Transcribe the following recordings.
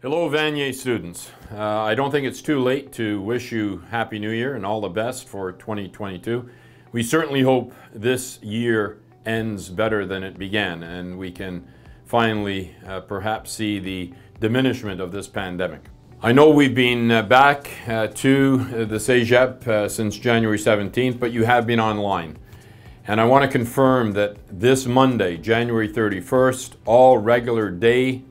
Hello Vanier students. I don't think it's too late to wish you Happy New Year and all the best for 2022. We certainly hope this year ends better than it began and we can finally perhaps see the diminishment of this pandemic. I know we've been back to the Cégep since January 17th, but you have been online. And I want to confirm that this Monday, January 31st, all regular day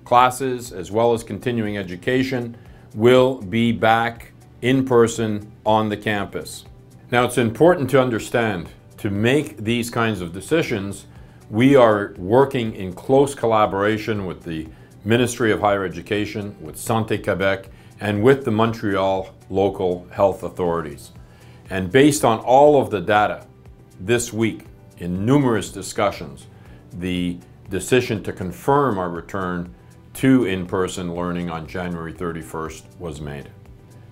classes as well as continuing education will be back in person on the campus. Now it's important to understand, to make these kinds of decisions, we are working in close collaboration with the Ministry of Higher Education, with Santé Québec, and with the Montreal local health authorities. And based on all of the data this week, in numerous discussions, the decision to confirm our return to in-person learning on January 31st was made.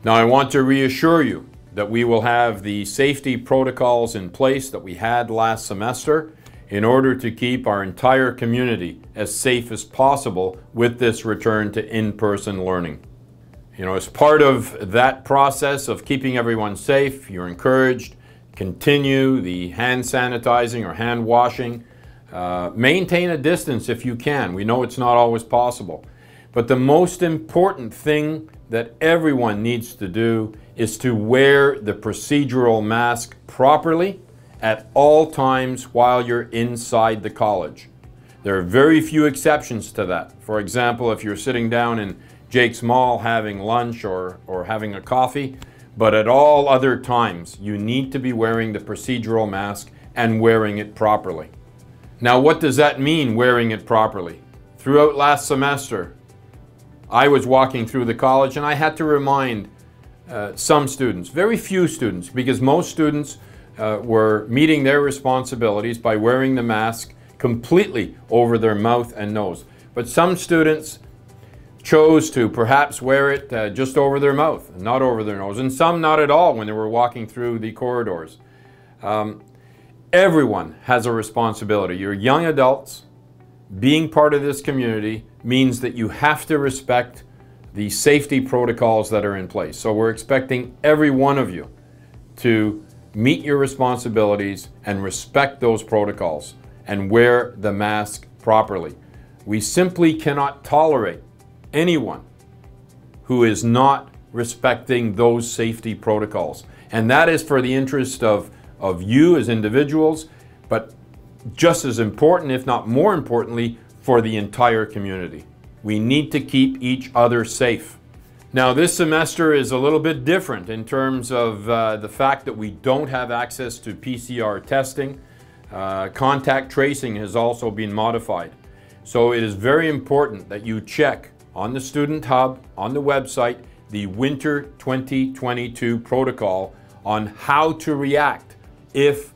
Now I want to reassure you that we will have the safety protocols in place that we had last semester in order to keep our entire community as safe as possible with this return to in-person learning. You know, as part of that process of keeping everyone safe, you're encouraged to continue the hand sanitizing or hand washing. Maintain a distance if you can. We know it's not always possible. But the most important thing that everyone needs to do is to wear the procedural mask properly at all times while you're inside the college. There are very few exceptions to that. For example, if you're sitting down in Jake's Mall having lunch or having a coffee, but at all other times you need to be wearing the procedural mask and wearing it properly. Now, what does that mean, wearing it properly? Throughout last semester, I was walking through the college and I had to remind some students, very few students, because most students were meeting their responsibilities by wearing the mask completely over their mouth and nose. But some students chose to perhaps wear it just over their mouth, not over their nose, and some not at all when they were walking through the corridors. Everyone has a responsibility. You're young adults. Being part of this community means that you have to respect the safety protocols that are in place. So we're expecting every one of you to meet your responsibilities and respect those protocols and wear the mask properly. We simply cannot tolerate anyone who is not respecting those safety protocols. And that is for the interest of you as individuals, but just as important, if not more importantly, for the entire community. We need to keep each other safe. Now, this semester is a little bit different in terms of the fact that we don't have access to PCR testing. Contact tracing has also been modified. So it is very important that you check on the Student Hub, on the website, the Winter 2022 protocol on how to react if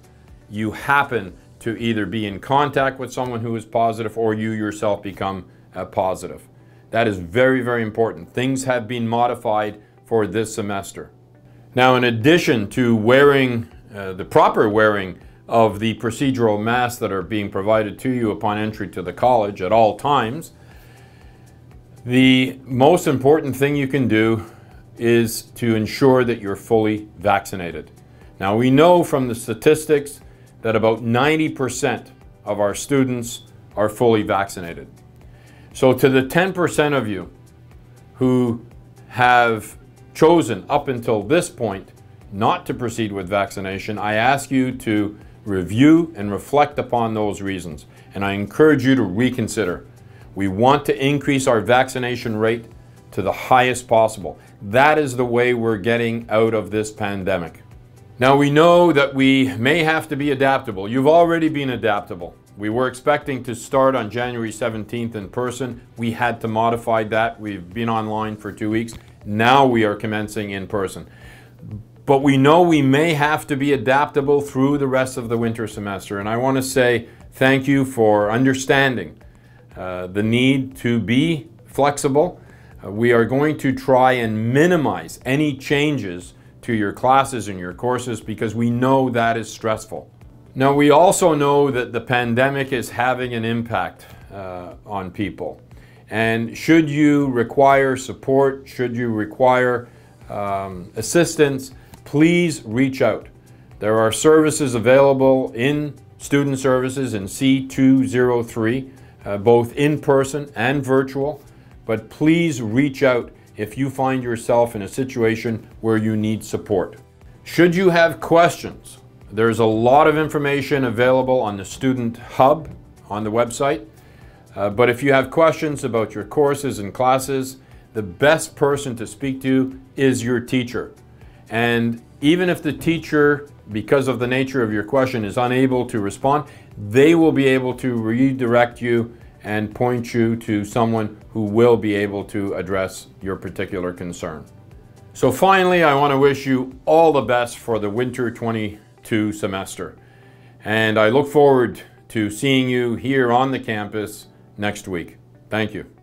you happen to either be in contact with someone who is positive or you yourself become positive. That is very, very important. Things have been modified for this semester. Now, in addition to wearing the proper wearing of the procedural masks that are being provided to you upon entry to the college at all times, the most important thing you can do is to ensure that you're fully vaccinated. Now, we know from the statistics that about 90% of our students are fully vaccinated. So to the 10% of you who have chosen up until this point not to proceed with vaccination, I ask you to review and reflect upon those reasons. And I encourage you to reconsider. We want to increase our vaccination rate to the highest possible. That is the way we're getting out of this pandemic. Now, we know that we may have to be adaptable. You've already been adaptable. We were expecting to start on January 17th in person. We had to modify that. We've been online for 2 weeks. Now we are commencing in person. But we know we may have to be adaptable through the rest of the winter semester. And I want to say thank you for understanding the need to be flexible. We are going to try and minimize any changes to your classes and your courses because we know that is stressful. Now, we also know that the pandemic is having an impact on people. And should you require support, should you require assistance, please reach out. There are services available in Student Services in C203, both in person and virtual, but please reach out if you find yourself in a situation where you need support. Should you have questions, there's a lot of information available on the Student Hub on the website. But if you have questions about your courses and classes, the best person to speak to is your teacher. And even if the teacher, because of the nature of your question, is unable to respond, they will be able to redirect you and point you to someone who will be able to address your particular concern. So finally, I want to wish you all the best for the winter 22 semester. And I look forward to seeing you here on the campus next week. Thank you.